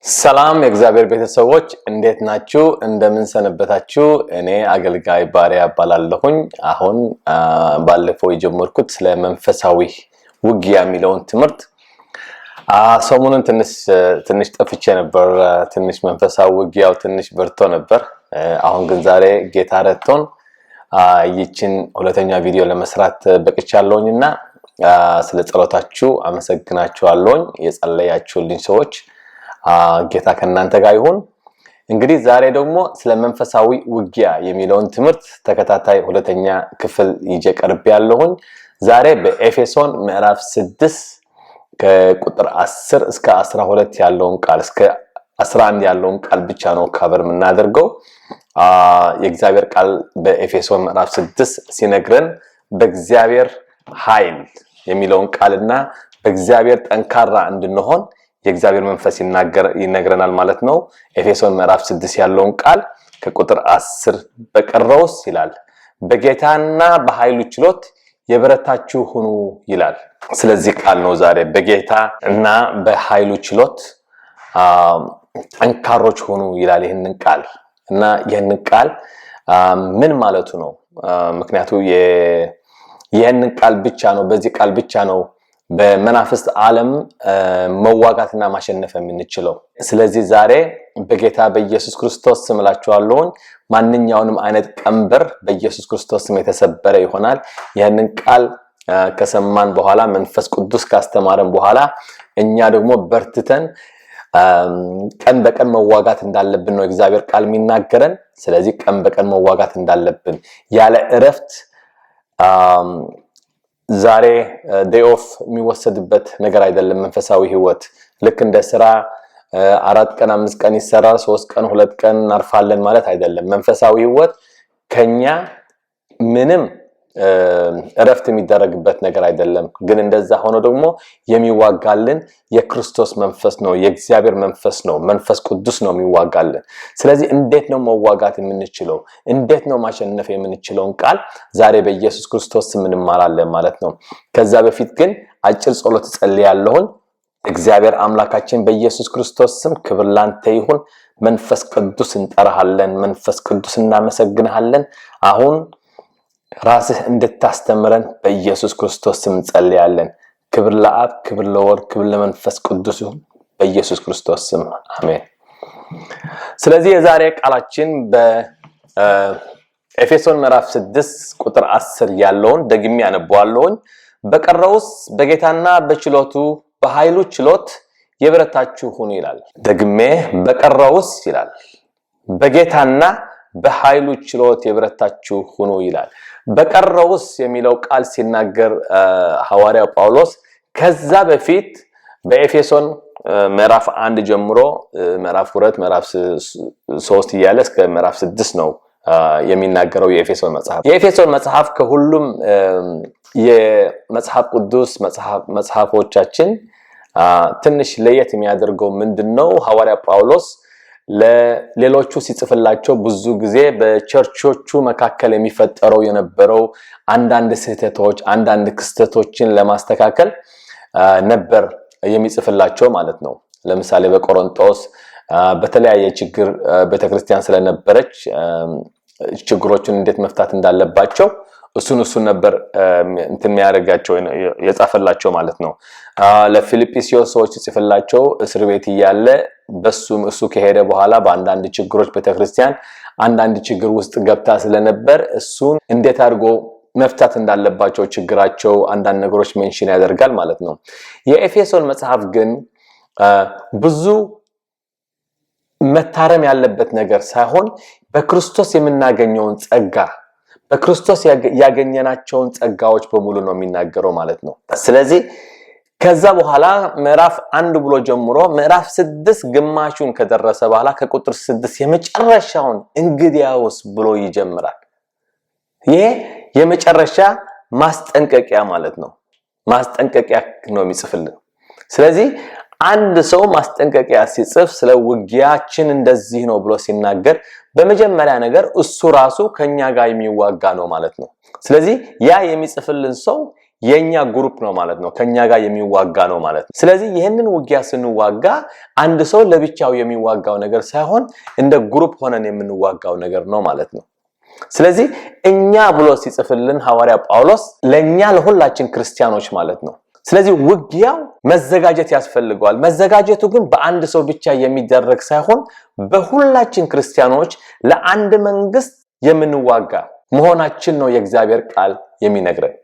ሰላም የእግዚአብሔር ቤተሰቦች እንዴት ናችሁ? እንደምን ሰነበታችሁ? እኔ አገልጋይ ባሪያ ባላለሁኝ አሁን ባለፈው የጀመርኩት ስለ መንፈሳዊ ውጊያ የሚለውን ትምህርት ሰሞኑን ትንሽ ጠፍቼ ነበር። ትንሽ መንፈሳዊ ውጊያው ትንሽ በርቶ ነበር። አሁን ግን ዛሬ ጌታ ረድቶን ይህችን ሁለተኛ ቪዲዮ ለመስራት በቅቻለሁኝና ስለ ጸሎታችሁ አመሰግናችኋለሁኝ። የጸለያችሁልኝ ሰዎች ጌታ ከናንተ ጋር ይሁን። እንግዲህ ዛሬ ደግሞ ስለ መንፈሳዊ ውጊያ የሚለውን ትምህርት ተከታታይ ሁለተኛ ክፍል ይዤ ቀርቤያለሁኝ። ዛሬ በኤፌሶን ምዕራፍ 6 ከቁጥር 10 እስከ 12 ያለውን ቃል እስከ 11 ያለውን ቃል ብቻ ነው ከበር የምናደርገው። የእግዚአብሔር ቃል በኤፌሶን ምዕራፍ 6 ሲነግረን በእግዚአብሔር ኃይል የሚለውን ቃልና በእግዚአብሔር ጠንካራ እንድንሆን የእግዚአብሔር መንፈስ ይነግረናል ማለት ነው። ኤፌሶን ምዕራፍ 6 ያለውን ቃል ከቁጥር 10 በቀረውስ ይላል በጌታና በኃይሉ ችሎት የበረታችሁ ሁኑ ይላል። ስለዚህ ቃል ነው ዛሬ በጌታ እና በኃይሉ ችሎት ጠንካሮች ሁኑ ይላል ይሄንን ቃል። እና ይሄንን ቃል ምን ማለቱ ነው? ምክንያቱም ይሄንን ቃል ብቻ ነው በዚህ ቃል ብቻ ነው በመናፍስት ዓለም መዋጋትና ማሸነፍ የምንችለው። ስለዚህ ዛሬ በጌታ በኢየሱስ ክርስቶስ ስም እላችኋለሁ ማንኛውንም አይነት ቀንበር በኢየሱስ ክርስቶስ ስም የተሰበረ ይሆናል። ይሄንን ቃል ከሰማን በኋላ መንፈስ ቅዱስ ካስተማረን በኋላ እኛ ደግሞ በርትተን ቀን በቀን መዋጋት እንዳለብን ነው እግዚአብሔር ቃል የሚናገረን። ስለዚህ ቀን በቀን መዋጋት እንዳለብን ያለ እረፍት ዛሬ ዴይ ኦፍ የሚወሰድበት ነገር አይደለም። መንፈሳዊ ህይወት ልክ እንደ ስራ 4 ቀን 5 ቀን ይሰራል 3 ቀን 2 ቀን እናርፋለን ማለት አይደለም። መንፈሳዊ ህይወት ከኛ ምንም እረፍት የሚደረግበት ነገር አይደለም። ግን እንደዛ ሆኖ ደግሞ የሚዋጋልን የክርስቶስ መንፈስ ነው፣ የእግዚአብሔር መንፈስ ነው፣ መንፈስ ቅዱስ ነው የሚዋጋልን። ስለዚህ እንዴት ነው መዋጋት የምንችለው? እንዴት ነው ማሸነፍ የምንችለውን ቃል ዛሬ በኢየሱስ ክርስቶስ ስም እንማራለን ማለት ነው። ከዛ በፊት ግን አጭር ጸሎት ጸልያለሁኝ። እግዚአብሔር አምላካችን በኢየሱስ ክርስቶስ ስም ክብር ላንተ ይሁን። መንፈስ ቅዱስ እንጠራሃለን፣ መንፈስ ቅዱስ እናመሰግንሃለን። አሁን ራስህ እንድታስተምረን በኢየሱስ ክርስቶስ ስም ጸልያለን። ክብር ለአብ፣ ክብር ለወልድ፣ ክብር ለመንፈስ ቅዱስ ይሁን በኢየሱስ ክርስቶስ ስም አሜን። ስለዚህ የዛሬ ቃላችን በኤፌሶን ምዕራፍ 6 ቁጥር 10 ያለውን ደግሜ አነባዋለሁኝ። በቀረውስ በጌታና በችሎቱ በኃይሉ ችሎት የበረታችሁ ሁኑ ይላል። ደግሜ በቀረውስ ይላል በጌታና በኃይሉ ችሎት የበረታችሁ ሁኑ ይላል። በቀረውስ የሚለው ቃል ሲናገር ሐዋርያው ጳውሎስ ከዛ በፊት በኤፌሶን ምዕራፍ 1 ጀምሮ ምዕራፍ 2 ምዕራፍ 3 እያለ እስከ ምዕራፍ 6 ነው የሚናገረው የኤፌሶን መጽሐፍ። የኤፌሶን መጽሐፍ ከሁሉም የመጽሐፍ ቅዱስ መጽሐፎቻችን ትንሽ ለየት የሚያደርገው ምንድነው? ሐዋርያው ጳውሎስ ለሌሎቹ ሲጽፍላቸው ብዙ ጊዜ በቸርቾቹ መካከል የሚፈጠረው የነበረው አንዳንድ ስህተቶች አንዳንድ ክስተቶችን ለማስተካከል ነበር የሚጽፍላቸው ማለት ነው። ለምሳሌ በቆሮንቶስ በተለያየ ችግር ቤተክርስቲያን ስለነበረች ችግሮችን እንዴት መፍታት እንዳለባቸው እሱን ነበር እንትን የሚያደርጋቸው የጻፈላቸው ማለት ነው። ለፊልጵስዩስ ሰዎች ጽፈላቸው እስር ቤት እያለ እሱ ከሄደ በኋላ በአንዳንድ ችግሮች ቤተክርስቲያን አንዳንድ ችግር ውስጥ ገብታ ስለነበር እሱን እንዴት አድርጎ መፍታት እንዳለባቸው ችግራቸው አንዳንድ ነገሮች ሜንሽን ያደርጋል ማለት ነው። የኤፌሶን መጽሐፍ ግን ብዙ መታረም ያለበት ነገር ሳይሆን በክርስቶስ የምናገኘውን ጸጋ በክርስቶስ ያገኘናቸውን ጸጋዎች በሙሉ ነው የሚናገረው ማለት ነው። ስለዚህ ከዛ በኋላ ምዕራፍ 1 ብሎ ጀምሮ ምዕራፍ 6 ግማሹን ከደረሰ በኋላ ከቁጥር 6 የመጨረሻውን እንግዲያውስ ብሎ ይጀምራል። ይሄ የመጨረሻ ማስጠንቀቂያ ማለት ነው። ማስጠንቀቂያ ነው የሚጽፍልን። ስለዚህ አንድ ሰው ማስጠንቀቂያ ሲጽፍ ስለ ውጊያችን እንደዚህ ነው ብሎ ሲናገር በመጀመሪያ ነገር እሱ ራሱ ከኛ ጋር የሚዋጋ ነው ማለት ነው። ስለዚህ ያ የሚጽፍልን ሰው የኛ ግሩፕ ነው ማለት ነው ከኛ ጋር የሚዋጋ ነው ማለት ነው ስለዚህ ይሄንን ውጊያ ስንዋጋ አንድ ሰው ለብቻው የሚዋጋው ነገር ሳይሆን እንደ ግሩፕ ሆነን የምንዋጋው ነገር ነው ማለት ነው ስለዚህ እኛ ብሎ ሲጽፍልን ሐዋርያ ጳውሎስ ለኛ ለሁላችን ክርስቲያኖች ማለት ነው ስለዚህ ውጊያው መዘጋጀት ያስፈልጋል መዘጋጀቱ ግን በአንድ ሰው ብቻ የሚደረግ ሳይሆን በሁላችን ክርስቲያኖች ለአንድ መንግስት የምንዋጋ መሆናችን ነው የእግዚአብሔር ቃል የሚነግረን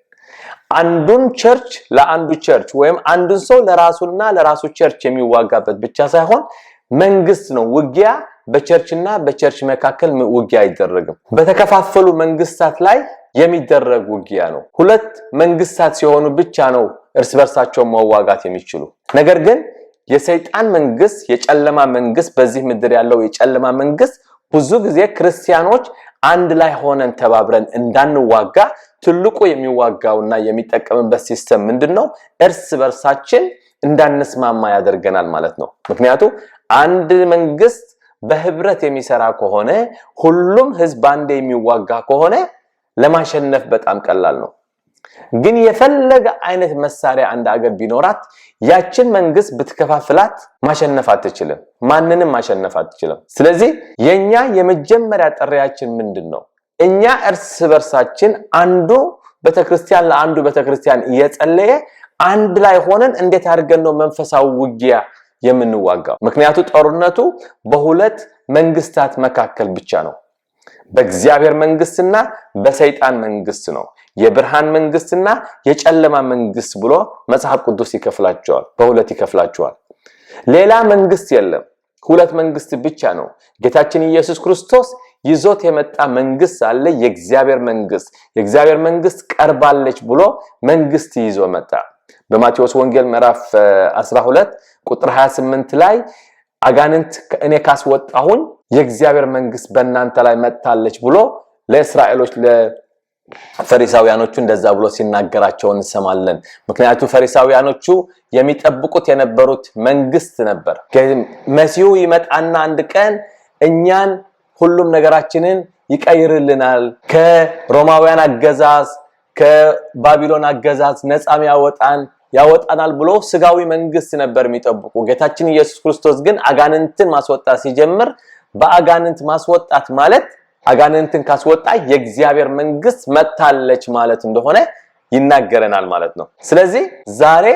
አንዱን ቸርች ለአንዱ ቸርች ወይም አንዱን ሰው ለራሱና ለራሱ ቸርች የሚዋጋበት ብቻ ሳይሆን መንግስት ነው ውጊያ በቸርችና በቸርች መካከል ውጊያ አይደረግም በተከፋፈሉ መንግስታት ላይ የሚደረግ ውጊያ ነው ሁለት መንግስታት ሲሆኑ ብቻ ነው እርስ በርሳቸው መዋጋት የሚችሉ ነገር ግን የሰይጣን መንግስት የጨለማ መንግስት በዚህ ምድር ያለው የጨለማ መንግስት ብዙ ጊዜ ክርስቲያኖች አንድ ላይ ሆነን ተባብረን እንዳንዋጋ ትልቁ የሚዋጋውና የሚጠቀምበት ሲስተም ምንድነው እርስ በርሳችን እንዳንስማማ ያደርገናል ማለት ነው ምክንያቱም አንድ መንግስት በህብረት የሚሰራ ከሆነ ሁሉም ህዝብ አንድ የሚዋጋ ከሆነ ለማሸነፍ በጣም ቀላል ነው ግን የፈለገ አይነት መሳሪያ አንድ አገር ቢኖራት ያችን መንግስት ብትከፋፍላት ማሸነፍ አትችልም ማንንም ማሸነፍ አትችልም ስለዚህ የኛ የመጀመሪያ ጥሪያችን ምንድነው እኛ እርስ በርሳችን አንዱ በተክርስቲያን ለአንዱ በተክርስቲያን እየጸለየ አንድ ላይ ሆነን እንዴት አድርገን ነው መንፈሳዊ ውጊያ የምንዋጋው ምክንያቱም ጦርነቱ በሁለት መንግስታት መካከል ብቻ ነው በእግዚአብሔር መንግስትና በሰይጣን መንግስት ነው የብርሃን መንግስትና የጨለማ መንግስት ብሎ መጽሐፍ ቅዱስ ይከፍላቸዋል በሁለት ይከፍላቸዋል ሌላ መንግስት የለም ሁለት መንግስት ብቻ ነው ጌታችን ኢየሱስ ክርስቶስ ይዞት የመጣ መንግስት አለ የእግዚአብሔር መንግስት ቀርባለች ብሎ መንግስት ይዞ መጣ በማቴዎስ ወንጌል ምዕራፍ 12 ቁጥር 28 ላይ አጋንንት እኔ ካስወጣሁኝ የእግዚአብሔር መንግስት በእናንተ ላይ መጣለች ብሎ ለእስራኤሎች ለፈሪሳውያኖቹ እንደዛ ብሎ ሲናገራቸው እንሰማለን ምክንያቱም ፈሪሳውያኖቹ የሚጠብቁት የነበሩት መንግስት ነበር መሲሁ ይመጣና አንድ ቀን እኛን ሁሉም ነገራችንን ይቀይርልናል ከሮማውያን አገዛዝ ከባቢሎን አገዛዝ ነፃም ያወጣናል ብሎ ስጋዊ መንግስት ነበር የሚጠብቁ ጌታችን ኢየሱስ ክርስቶስ ግን አጋንንትን ማስወጣት ሲጀምር በአጋንንት ማስወጣት ማለት አጋንንትን ካስወጣ የእግዚአብሔር መንግስት መጣለች ማለት እንደሆነ ይናገረናል ማለት ነው ስለዚህ ዛሬ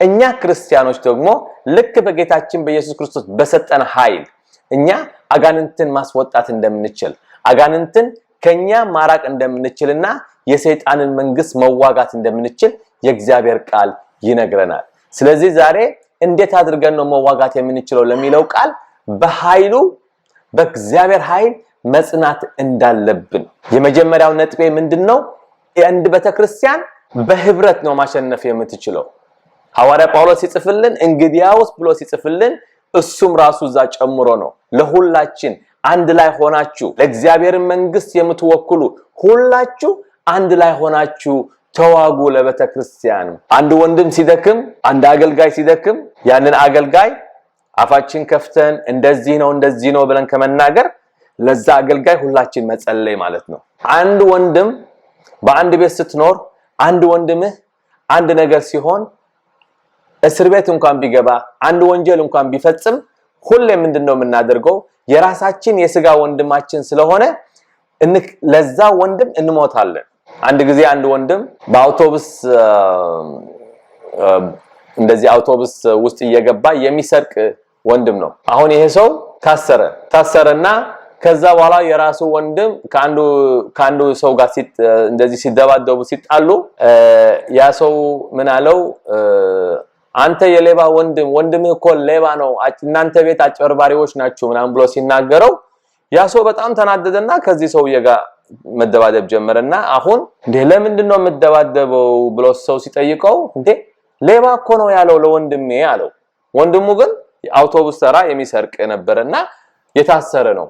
እኛ ክርስቲያኖች ደግሞ ልክ በጌታችን በኢየሱስ ክርስቶስ በሰጠን ኃይል እኛ አጋንንትን ማስወጣት እንደምንችል አጋንንትን ከኛ ማራቅ እንደምንችልና የሰይጣንን መንግስት መዋጋት እንደምንችል የእግዚአብሔር ቃል ይነግረናል ስለዚህ ዛሬ እንዴት አድርገን ነው መዋጋት የምንችለው ለሚለው ቃል በኃይሉ በእግዚአብሔር ኃይል መጽናት እንዳለብን የመጀመሪያው ነጥቤ ምንድነው አንድ ቤተክርስቲያን በህብረት ነው ማሸነፍ የምትችለው ሐዋርያ ጳውሎስ ሲጽፍልን እንግዲያውስ ብሎ ሲጽፍልን እሱም ራሱ ዛ ጨምሮ ነው ለሁላችን አንድ ላይ ሆናችሁ ለእግዚአብሔር መንግስት የምትወክሉ ሁላችሁ አንድ ላይ ሆናችሁ ተዋጉ ለቤተክርስቲያን አንድ ወንድም ሲደክም አንድ አገልጋይ ሲደክም ያንን አገልጋይ አፋችን ከፍተን እንደዚህ ነው ብለን ከመናገር ለዛ አገልጋይ ሁላችን መጸለይ ማለት ነው አንድ ወንድም በአንድ ቤት ስትኖር አንድ ወንድምህ አንድ ነገር ሲሆን እስር ቤት እንኳን ቢገባ አንድ ወንጀል እንኳን ቢፈጽም ሁሌ ምንድነው የምናደርገው የራሳችን የሥጋ ወንድማችን ስለሆነ ለዛ ወንድም እንሞታለን አንድ ጊዜ አንድ ወንድም በአውቶቡስ እንደዚህ አውቶቡስ ውስጥ እየገባ የሚሰርቅ ወንድም ነው አሁን ይሄ ሰው ታሰረና ከዛ በኋላ የራሱ ወንድም ካንዱ ሰው ጋር እንደዚህ ሲደባደቡ ሲጣሉ ያ ሰው ምን አለው አንተ የሌባ ወንድምህ እኮ ሌባ ነው እናንተ ቤት አጭበርባሪዎች ናችሁ ምናምን ብሎ ሲናገረው ያ ሰው በጣም ተናደደና ከዚህ ሰውዬ ጋር መደባደብ ጀመረና አሁን እንዴ ለምንድነው መደባደበው ብሎ ሰው ሲጠይቀው እንዴ ሌባ እኮ ነው ያለው ለወንድሜ አለው ወንድሙ ግን አውቶቡስ ተራ የሚሰርቅ ነበርና የታሰረ ነው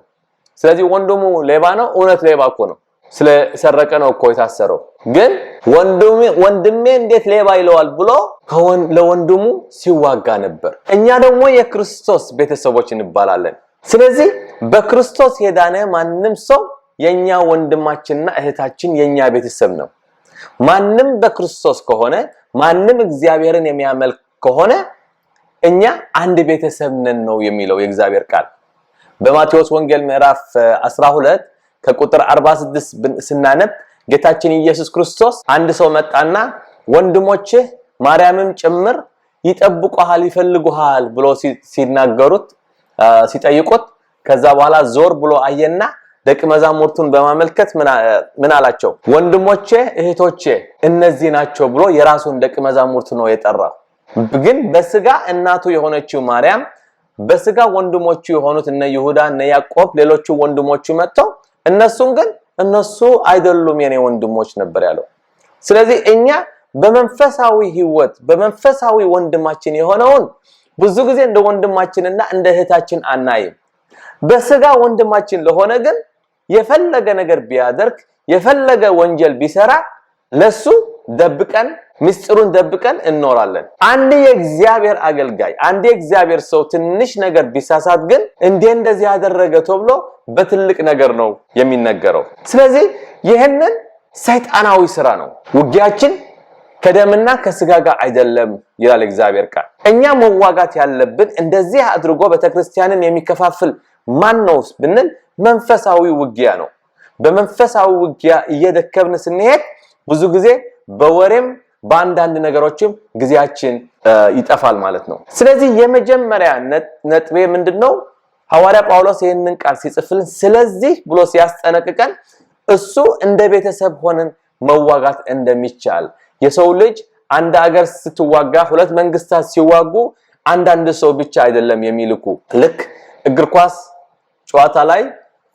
ስለዚህ ወንድሙ ሌባ ነው እውነት ሌባ እኮ ነው ስለሰረቀ ነው እኮ የታሰረው ግን ወንድሜ እንዴት ሌባ ይለዋል ብሎ ለወንድሙ ሲዋጋ ነበር እኛ ደግሞ የክርስቶስ ቤተሰቦች እንባላለን ስለዚህ በክርስቶስ የዳነ ማንንም ሰው የኛ ወንድማችንና እህታችን የኛ ቤተሰብ ነው ማንም በክርስቶስ ከሆነ ማንም እግዚአብሔርን የሚያመልክ ከሆነ እኛ አንድ ቤተሰብ ነን ነው የሚለው የእግዚአብሔር ቃል። በማቴዎስ ወንጌል ምዕራፍ 12 ከቁጥር 46 ስናነብ ጌታችን ኢየሱስ ክርስቶስ አንድ ሰው መጣና ወንድሞችህ ማርያምም ጭምር ይጠብቁሃል ይፈልጉሃል ብሎ ሲናገሩት ሲጠይቁት ከዛ በኋላ ዞር ብሎ አየና ደቀ መዛሙርቱን በማመልከት ምን አላቸው? ወንድሞቼ እህቶቼ እነዚህ ናቸው ብሎ የራሱን ደቀ መዛሙርት ነው የጠራው። ግን በስጋ እናቱ የሆነችው ማርያም በስጋ ወንድሞቹ የሆኑት እነ ይሁዳ እነ ያዕቆብ ሌሎቹ ወንድሞቹ መጥተው እነሱን ግን እነሱ አይደሉም የኔ ወንድሞች ነበር ያለው። ስለዚህ እኛ በመንፈሳዊ ህይወት በመንፈሳዊ ወንድማችን የሆነውን ብዙ ጊዜ እንደ ወንድማችንና እንደ እህታችን አናይም። በስጋ ወንድማችን ለሆነ ግን የፈለገ ነገር ቢያደርግ የፈለገ ወንጀል ቢሰራ ለሱ ደብቀን ምስጢሩን ደብቀን እንኖራለን። አንድ የእግዚአብሔር አገልጋይ አንድ የእግዚአብሔር ሰው ትንሽ ነገር ቢሳሳት ግን እንደዚህ ያደረገ ተብሎ በትልቅ ነገር ነው የሚነገረው። ስለዚህ ይሄንን ሰይጣናዊ ስራ ነው። ውጊያችን ከደምና ከስጋ ጋር አይደለም ይላል እግዚአብሔር ቃል። እኛ መዋጋት ያለብን እንደዚህ አድርጎ ቤተክርስቲያንን የሚከፋፍል ማን ነው ብንል መንፈሳዊ ውጊያ ነው። በመንፈሳዊ ውጊያ እየደከብን ስንሄድ ብዙ ጊዜ በወሬም በአንዳንድ ነገሮችም ጊዜያችን ይጠፋል ማለት ነው። ስለዚህ የመጀመሪያ ነጥቤ ምንድነው? ሐዋርያ ጳውሎስ ይህንን ቃል ሲጽፍልን ስለዚህ ብሎ ሲያስጠነቅቀን እሱ እንደ ቤተሰብ ሆነን መዋጋት እንደሚቻል የሰው ልጅ አንድ ሀገር ስትዋጋ ሁለት መንግስታት ሲዋጉ አንዳንድ ሰው ብቻ አይደለም የሚልኩ። ልክ እግር ኳስ ጨዋታ ላይ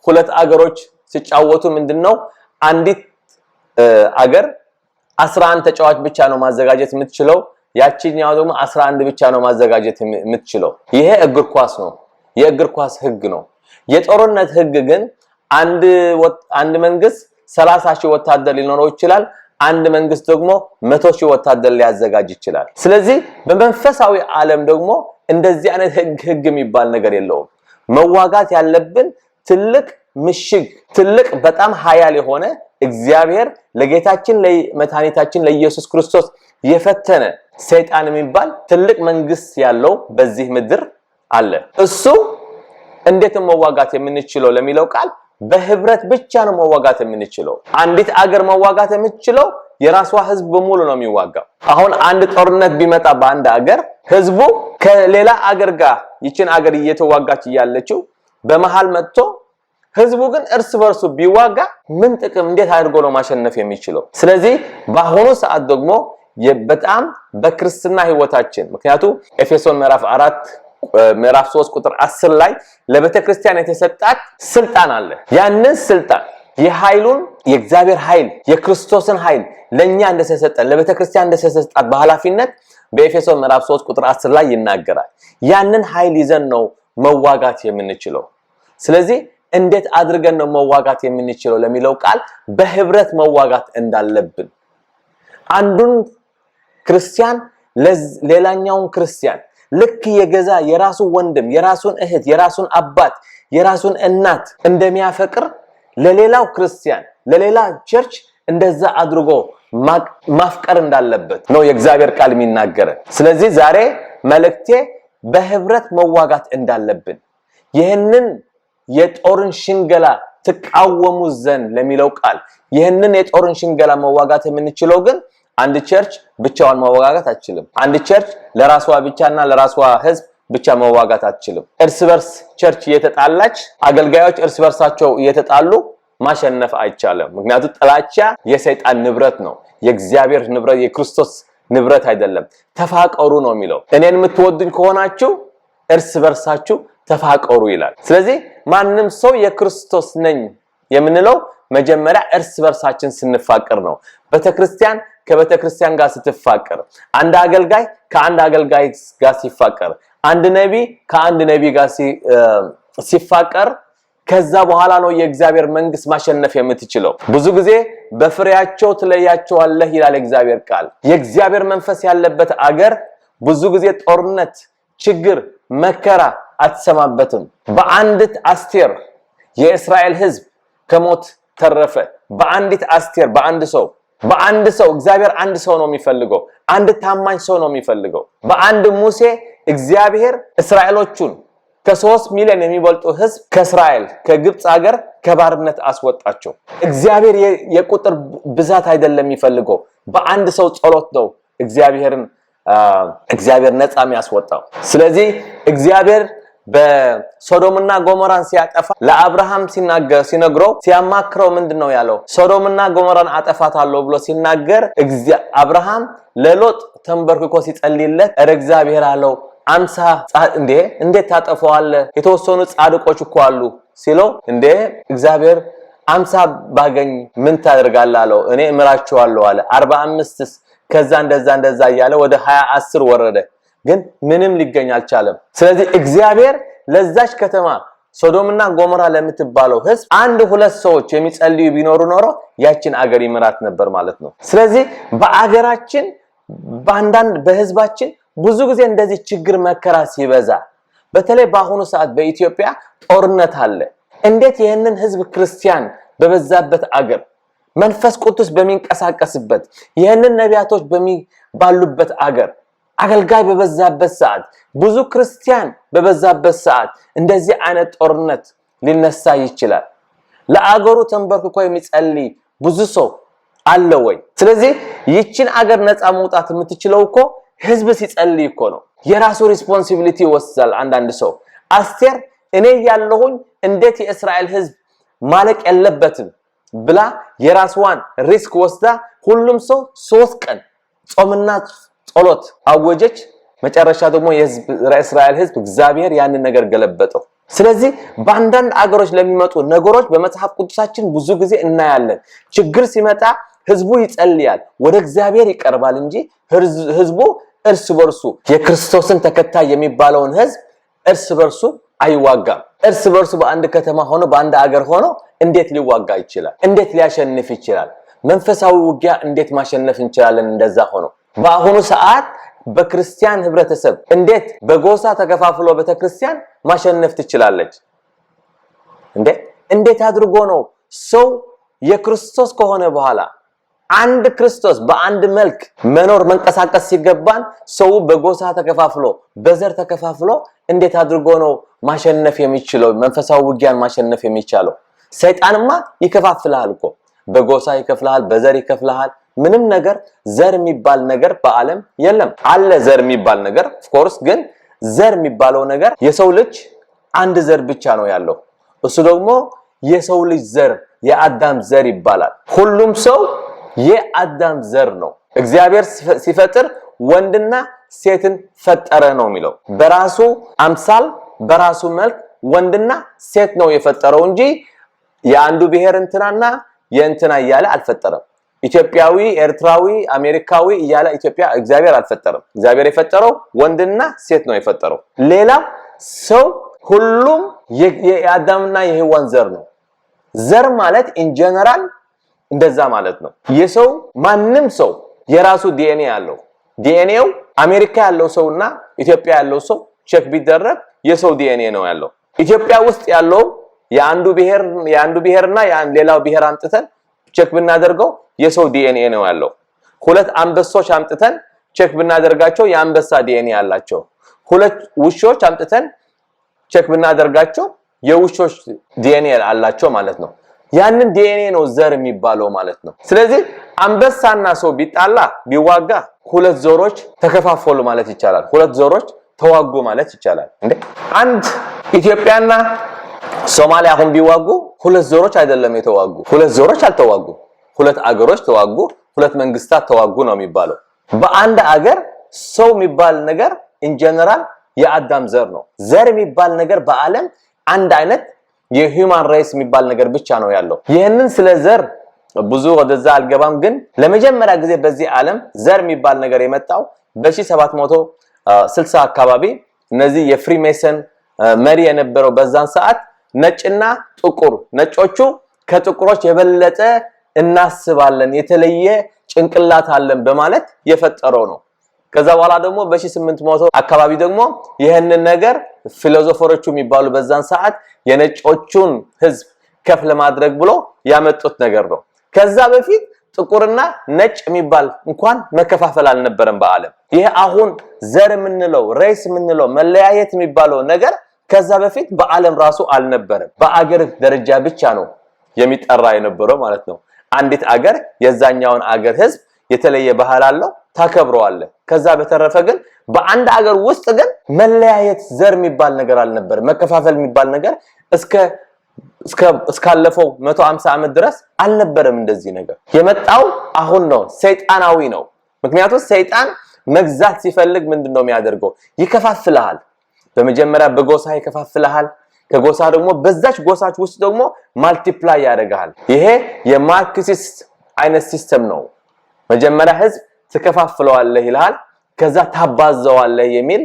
ሁለት አገሮች ሲጫወቱ ምንድነው አንዲት አገር 11 ተጫዋች ብቻ ነው ማዘጋጀት የምትችለው፣ ያቺኛው ደግሞ 11 ብቻ ነው ማዘጋጀት የምትችለው። ይሄ እግር ኳስ ነው፣ የእግር ኳስ ህግ ነው። የጦርነት ህግ ግን አንድ መንግስት 30,000 ወታደር ሊኖረው ይችላል፣ አንድ መንግስት ደግሞ 100,000 ወታደር ሊያዘጋጅ ይችላል። ስለዚህ በመንፈሳዊ ዓለም ደግሞ እንደዚህ አይነት ህግ የሚባል ነገር የለውም። መዋጋት ያለብን ትልቅ ምሽግ ትልቅ በጣም ኃያል የሆነ እግዚአብሔር ለጌታችን ለመድኃኒታችን ለኢየሱስ ክርስቶስ የፈተነ ሰይጣን የሚባል ትልቅ መንግስት ያለው በዚህ ምድር አለ። እሱ እንዴት መዋጋት የምንችለው ለሚለው ቃል በህብረት ብቻ ነው መዋጋት የምንችለው። አንዲት አገር መዋጋት የምትችለው የራሷ ህዝብ በሙሉ ነው የሚዋጋው። አሁን አንድ ጦርነት ቢመጣ በአንድ አገር ህዝቡ ከሌላ አገር ጋር ይችን አገር እየተዋጋች ያለችው በመሃል መጥቶ ህዝቡ ግን እርስ በርሱ ቢዋጋ ምን ጥቅም እንዴት አድርጎ ነው ማሸነፍ የሚችለው? ስለዚህ በአሁኑ ሰዓት ደግሞ በጣም በክርስትና ህይወታችን ምክንያቱም ኤፌሶን ምዕራፍ 3 ቁጥር 10 ላይ ለቤተክርስቲያን የተሰጣት ስልጣን አለ። ያንን ስልጣን የኃይሉን የእግዚአብሔር ኃይል የክርስቶስን ኃይል ለኛ እንደተሰጠን ለቤተክርስቲያን እንደተሰጣት በኃላፊነት በኤፌሶን ምዕራፍ 3 ቁጥር 10 ላይ ይናገራል። ያንን ኃይል ይዘን ነው መዋጋት የምንችለው። ስለዚህ እንዴት አድርገን ነው መዋጋት የምንችለው ለሚለው ቃል በህብረት መዋጋት እንዳለብን አንዱን ክርስቲያን ሌላኛውን ክርስቲያን ልክ የገዛ የራሱ ወንድም የራሱን እህት የራሱን አባት የራሱን እናት እንደሚያፈቅር ለሌላው ክርስቲያን ለሌላ ቸርች እንደዛ አድርጎ ማፍቀር እንዳለበት ነው የእግዚአብሔር ቃል የሚናገረን። ስለዚህ ዛሬ መልእክቴ በህብረት መዋጋት እንዳለብን ይሄንን የጦርን ሽንገላ ተቃወሙ ዘንድ ለሚለው ቃል ይሄንን የጦርን ሽንገላ መዋጋት የምንችለው ግን አንድ ቸርች ብቻውን መዋጋት አትችልም። አንድ ቸርች ለራሷ ብቻና ለራሷ ህዝብ ብቻ መዋጋት አትችልም። እርስ በርስ ቸርች እየተጣላች አገልጋዮች እርስ በርሳቸው እየተጣሉ ማሸነፍ አይቻልም። ምክንያቱም ጥላቻ የሰይጣን ንብረት ነው፣ የእግዚአብሔር ንብረት የክርስቶስ ንብረት አይደለም። ተፋቀሩ ነው የሚለው። እኔን የምትወዱኝ ከሆናችሁ እርስ በርሳችሁ ተፋቀሩ ይላል። ስለዚህ ማንም ሰው የክርስቶስ ነኝ የምንለው መጀመሪያ እርስ በርሳችን ስንፋቀር ነው። ቤተክርስቲያን ከቤተክርስቲያን ጋር ስትፋቀር፣ አንድ አገልጋይ ከአንድ አገልጋይ ጋር ሲፋቀር፣ አንድ ነብይ ከአንድ ነብይ ጋር ሲፋቀር ከዛ በኋላ ነው የእግዚአብሔር መንግስት ማሸነፍ የምትችለው። ብዙ ጊዜ በፍሬያቸው ትለያቸዋለህ ይላል እግዚአብሔር ቃል። የእግዚአብሔር መንፈስ ያለበት አገር ብዙ ጊዜ ጦርነት፣ ችግር፣ መከራ አትሰማበትም። በአንዲት አስቴር የእስራኤል ህዝብ ከሞት ተረፈ። በአንዲት አስቴር በአንድ ሰው በአንድ ሰው እግዚአብሔር አንድ ሰው ነው የሚፈልገው አንድ ታማኝ ሰው ነው የሚፈልገው በአንድ ሙሴ እግዚአብሔር እስራኤሎቹን ከ3 ሚሊዮን የሚበልጡ ህዝብ ከእስራኤል ከግብጽ ሀገር ከባርነት አስወጣቸው እግዚአብሔር የቁጥር ብዛት አይደለም የሚፈልገው በአንድ ሰው ጸሎት ነው እግዚአብሔር ነፃ የሚያስወጣው ስለዚህ እግዚአብሔር በሶዶምና ጎሞራን ሲያጠፋ ለአብርሃም ሲነግረው ሲያማክረው ምንድነው ያለው ሶዶምና ጎሞራን አጠፋታለሁ ብሎ ሲናገር አብርሃም ለሎጥ ተንበርክኮ ሲጸልይለት እግዚአብሔር አለው 50 እንዴት ታጠፋዋለ የተወሰኑ ጻድቆች እኮ አሉ ሲለው እግዚአብሔር 50 ባገኝ ምን ታደርጋለህ አለው እኔ እምራቸዋለሁ አለ 45 ከዛ እንደዛ ያለ ወደ 20 ወረደ ግን ምንም ሊገኝ አልቻለም ስለዚህ እግዚአብሔር ለዛች ከተማ ሶዶምና ጎሞራ ለምትባለው ህዝብ አንድ ሁለት ሰዎች የሚጸልዩ ቢኖሩ ኖሮ ያችን አገር ይመራት ነበር ማለት ነው ስለዚህ በአገራችን ባንዳን በህዝባችን ብዙ ጊዜ እንደዚህ ችግር መከራ ሲበዛ በተለይ በአሁኑ ሰዓት በኢትዮጵያ ጦርነት አለ እንዴት ይሄንን ህዝብ ክርስቲያን በበዛበት አገር መንፈስ ቅዱስ በሚንቀሳቀስበት ይሄንን ነቢያቶች ባሉበት አገር አገልጋይ በበዛበት ሰዓት ብዙ ክርስቲያን በበዛበት ሰዓት እንደዚህ አይነት ጦርነት ሊነሳ ይችላል ለአገሩ ተንበርክኮ የሚጸልይ ብዙ ሰው አለ ወይ ስለዚህ ይችን አገር ነፃ መውጣት የምትችለው እኮ ህዝብ ሲጸልይ እኮ ነው የራሱ ሪስፖንሲቢሊቲ ወስዳል አንዳንድ ሰው አስቴር እኔ ያለሁኝ እንዴት የእስራኤል ህዝብ ማለቅ ያለበትም ብላ የራስዋን ሪስክ ወስዳ ሁሉም ሰው 3 ቀን ጾምና ጸሎት አወጀች መጨረሻ ደግሞ የእስራኤል ህዝብ እግዚአብሔር ያንን ነገር ገለበጠው ስለዚህ ባንዳንድ አገሮች ለሚመጡ ነገሮች በመጽሐፍ ቅዱሳችን ብዙ ጊዜ እናያለን ችግር ሲመጣ ህዝቡ ይጸልያል ወደ እግዚአብሔር ይቀርባል እንጂ ህዝቡ እርስ በርሱ የክርስቶስን ተከታይ የሚባለውን ህዝብ እርስ በርሱ አይዋጋም እርስ በርሱ በአንድ ከተማ ሆኖ በአንድ አገር ሆኖ እንዴት ሊዋጋ ይችላል እንዴት ሊያሸንፍ ይችላል መንፈሳዊ ውጊያ እንዴት ማሸነፍ እንችላለን እንደዛ ሆኖ በአሁኑ ሰዓት በክርስቲያን ህብረተሰብ እንዴት በጎሳ ተከፋፍሎ በተክርስቲያን ማሸነፍ ትችላለች እንዴት አድርጎ ነው ሰው የክርስቶስ ከሆነ በኋላ አንድ ክርስቶስ በአንድ መልክ መኖር መንቀሳቀስ ሲገባን ሰው በጎሳ ተከፋፍሎ በዘር ተከፋፍሎ እንዴት አድርጎ ነው ማሸነፍ የሚችለው መንፈሳዊ ውጊያን ማሸነፍ የሚቻለው ሰይጣንማ ይከፋፍላል እኮ በጎሳ ይከፍላል በዘር ይከፍላል ምንም ነገር ዘር የሚባል ነገር በአለም የለም አለ ዘር የሚባል ነገር ኦፍ ኮርስ ግን ዘር የሚባለው ነገር የሰው ልጅ አንድ ዘር ብቻ ነው ያለው እሱ ደግሞ የሰው ልጅ ዘር የአዳም ዘር ይባላል ሁሉም ሰው የአዳም ዘር ነው እግዚአብሔር ሲፈጥር ወንድና ሴትን ፈጠረ ነው የሚለው በራሱ አምሳል በራሱ መልክ ወንድና ሴት ነው የፈጠረው እንጂ የአንዱ ብሔር እንትናና የእንትና እያለ አልፈጠረም ኢትዮጵያዊ ኤርትራዊ አሜሪካዊ እያለ ኢትዮጵያ እግዚአብሔር አልፈጠረም እግዚአብሔር የፈጠረው ወንድና ሴት ነው የፈጠረው ሌላ ሰው ሁሉም የአዳምና የሔዋን ዘር ነው ዘር ማለት ኢን ጀነራል እንደዛ ማለት ነው የሰው ማንንም ሰው የራሱ ዲኤንኤ አለው ዲኤንኤው አሜሪካ ያለው ሰውና ኢትዮጵያ ያለው ሰው ቼክ ቢደረግ የሰው ዲኤንኤ ነው ያለው ኢትዮጵያ ውስጥ ያለው የአንዱ ብሔርና ሌላው ብሔር አምጥተን ቼክ ብናደርገው የሰው ዲኤንኤ ነው ያለው ሁለት አንበሶች አምጥተን ቼክ ብናደርጋቸው የአንበሳ ዲኤንኤ አላቸው ሁለት ውሾች አምጥተን ቼክ ብናደርጋቸው የውሾች ዲኤንኤ አላቸው ማለት ነው ያንን ዲኤንኤ ነው ዘር የሚባለው ማለት ነው ስለዚህ አንበሳና ሰው ቢጣላ ቢዋጋ ሁለት ዘሮች ተከፋፈሉ ማለት ይቻላል ሁለት ዘሮች ተዋጉ ማለት ይቻላል አንድ ኢትዮጵያና ሶማሊያ አሁን ቢዋጉ ሁለት ዘሮች አይደለም የተዋጉ ሁለት ዘሮች አልተዋጉ ሁለት አገሮች ተዋጉ ሁለት መንግስታት ተዋጉ ነው የሚባለው በአንድ አገር ሰው የሚባል ነገር ኢን ጀነራል የአዳም ዘር ነው ዘር የሚባል ነገር በአለም አንድ አይነት የሂውማን ሬስ የሚባል ነገር ብቻ ነው ያለው ይሄንን ስለ ዘር ብዙ ወደዛ አልገባም ግን ለመጀመሪያ ጊዜ በዚህ ዓለም ዘር የሚባል ነገር የመጣው በ1760 አካባቢ እነዚህ የፍሪሜሰን መሪ የነበረው በዛን ሰዓት ነጭና ጥቁር ነጮቹ ከጥቁሮች የበለጠ እናስባለን የተለየ ጭንቅላት አለን በማለት የፈጠረው ነው ከዛ በኋላ ደግሞ በ1800 አካባቢ ደግሞ ይሄንን ነገር ፊሎሶፈሮቹ የሚባሉ በዛን ሰዓት የነጮቹን ህዝብ ከፍ ለማድረግ ብሎ ያመጡት ነገር ነው ከዛ በፊት ጥቁርና ነጭ የሚባል እንኳን መከፋፈል አልነበረም በዓለም። ይሄ አሁን ዘር የምንለው ሬስ የምንለው መለያየት የሚባለው ነገር ከዛ በፊት በዓለም ራሱ አልነበረም። በአገር ደረጃ ብቻ ነው የሚጠራ የነበረው ማለት ነው። አንዲት አገር የዛኛውን አገር ህዝብ የተለየ ባህል አለው ታከብረዋለ። ከዛ በተረፈ ግን በአንድ አገር ውስጥ ግን መለያየት ዘር የሚባል ነገር አልነበረም። መከፋፈል የሚባል ነገር እስካለፈው 150 ዓመት ድረስ አልነበረም። እንደዚህ ነገር የመጣው አሁን ነው፣ ሰይጣናዊ ነው። ምክንያቱም ሰይጣን መግዛት ሲፈልግ ምንድነው የሚያደርገው? ይከፋፍልሃል። በመጀመሪያ በጎሳ ይከፋፍልሃል። ከጎሳ ደግሞ በዛች ጎሳች ውስጥ ደግሞ ማልቲፕላይ ያደርጋል። ይሄ የማርክሲስት አይነት ሲስተም ነው። መጀመሪያ ህዝብ ተከፋፍለዋለህ ይላል፣ ከዛ ታባዘዋለህ የሚል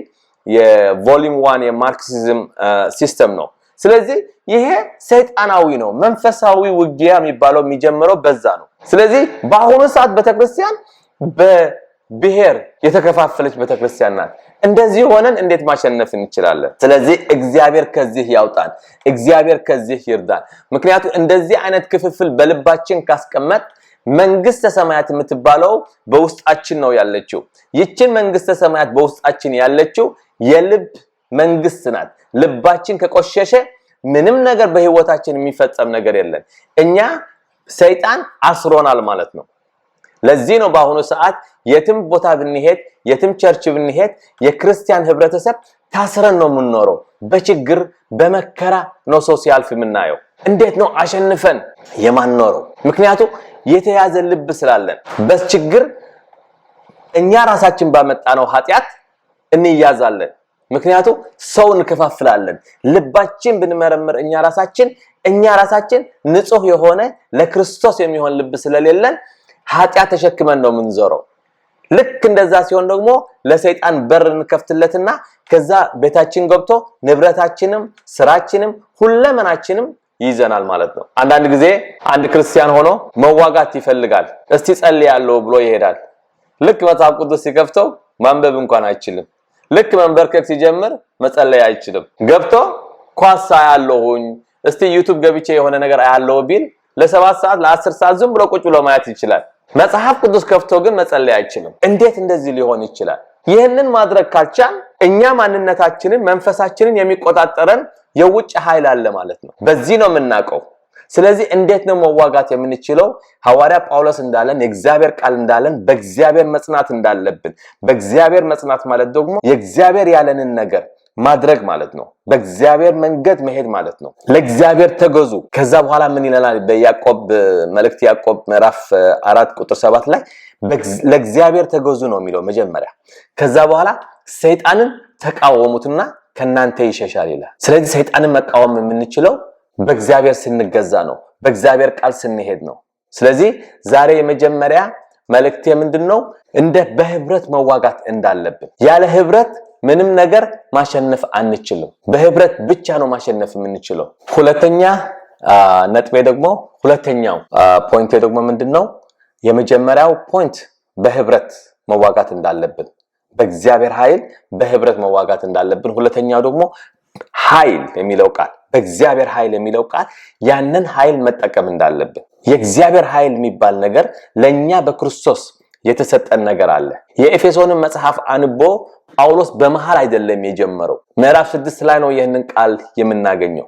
የቮሊዩም 1 የማርክሲዝም ሲስተም ነው። ስለዚህ ይሄ ሰይጣናዊ ነው። መንፈሳዊ ውጊያ የሚባለው የሚጀምረው በዛ ነው። ስለዚህ በአሁኑ ሰዓት ቤተክርስቲያን በብሔር የተከፋፈለች ቤተክርስቲያን ናት። እንደዚህ ሆነን እንዴት ማሸነፍ እንችላለን? ስለዚህ እግዚአብሔር ከዚህ ያውጣን፣ እግዚአብሔር ከዚህ ይርዳን። ምክንያቱም እንደዚህ አይነት ክፍፍል በልባችን ካስቀመጥ መንግስተ ሰማያት የምትባለው በውስጣችን ነው ያለችው። ይችን መንግስተ ሰማያት በውስጣችን ያለችው የልብ መንግስት ናት። ልባችን ከቆሸሸ ምንም ነገር በህይወታችን የሚፈጸም ነገር የለም። እኛ ሰይጣን አስሮናል ማለት ነው። ለዚህ ነው በአሁኑ ሰዓት የትም ቦታ ብንሄድ፣ የትም ቸርች ብንሄድ የክርስቲያን ህብረተሰብ ታስረን ነው የምንኖረው። በችግር በመከራ ነው ሰው ሲያልፍ የምናየው። እንዴት ነው አሸንፈን የማንኖረው? ምክንያቱም የተያዘ ልብ ስላለን። በችግር እኛ ራሳችን ባመጣነው ኃጢአት እንያዛለን። ምክንያቱም ሰው እንከፋፍላለን። ልባችን ብንመረምር እኛ ራሳችን ንጹህ የሆነ ለክርስቶስ የሚሆን ልብ ስለሌለን ኃጢአት ተሸክመን ነው የምንዞረው። ልክ እንደዛ ሲሆን ደግሞ ለሰይጣን በር እንከፍትለትና ከዛ ቤታችን ገብቶ ንብረታችንም ስራችንም ሁለመናችንም ይዘናል ማለት ነው። አንዳንድ ጊዜ አንድ ክርስቲያን ሆኖ መዋጋት ይፈልጋል። እስቲ ጸልያለሁ ብሎ ይሄዳል። ልክ መጽሐፍ ቅዱስ ሲከፍተው ማንበብ እንኳን አይችልም። ልክ መንበርከክ ሲጀምር መጸለይ አይችልም። ገብቶ ኳስ ያለሁኝ እስቲ ዩቲዩብ ገብቼ የሆነ ነገር አያለው ቢል ለ7 ሰዓት ለ10 ሰዓት ዝም ብሎ ቁጭ ብሎ ማየት ይችላል። መጽሐፍ ቅዱስ ከፍቶ ግን መጸለይ አይችልም። እንዴት እንደዚህ ሊሆን ይችላል? ይሄንን ማድረግ ካልቻል እኛ ማንነታችንን መንፈሳችንን የሚቆጣጠረን የውጭ ኃይል አለ ማለት ነው። በዚህ ነው የምናውቀው። ስለዚህ እንዴት ነው መዋጋት የምንችለው? ሐዋርያ ጳውሎስ እንዳለን የእግዚአብሔር ቃል እንዳለን በእግዚአብሔር መጽናት እንዳለብን። በእግዚአብሔር መጽናት ማለት ደግሞ የእግዚአብሔር ያለንን ነገር ማድረግ ማለት ነው። በእግዚአብሔር መንገድ መሄድ ማለት ነው። ለእግዚአብሔር ተገዙ። ከዛ በኋላ ምን ይላል? በያዕቆብ መልእክት ያዕቆብ ምዕራፍ 4 ቁጥር 7 ላይ ለእግዚአብሔር ተገዙ ነው የሚለው መጀመሪያ። ከዛ በኋላ ሰይጣንን ተቃወሙትና ከናንተ ይሸሻል ይላል። ስለዚህ ሰይጣንን መቃወም የምንችለው በእግዚአብሔር ስንገዛ ነው። በእግዚአብሔር ቃል ስንሄድ ነው። ስለዚህ ዛሬ የመጀመሪያ መልእክቴ ምንድነው? እንደ በህብረት መዋጋት እንዳለብን። ያለ ህብረት ምንም ነገር ማሸነፍ አንችልም። በህብረት ብቻ ነው ማሸነፍ የምንችለው። ሁለተኛው ፖይንት ደግሞ ምንድነው? የመጀመሪያው ፖይንት በህብረት መዋጋት እንዳለብን፣ በእግዚአብሔር ኃይል በህብረት መዋጋት እንዳለብን። ሁለተኛው ደግሞ ኃይል የሚለው ቃል በእግዚአብሔር ኃይል የሚለው ቃል ያንን ኃይል መጠቀም እንዳለብን። የእግዚአብሔር ኃይል የሚባል ነገር ለኛ በክርስቶስ የተሰጠን ነገር አለ። የኤፌሶንን መጽሐፍ አንቦ ጳውሎስ በመሃል አይደለም የጀመረው። ምዕራፍ 6 ላይ ነው ይህንን ቃል የምናገኘው።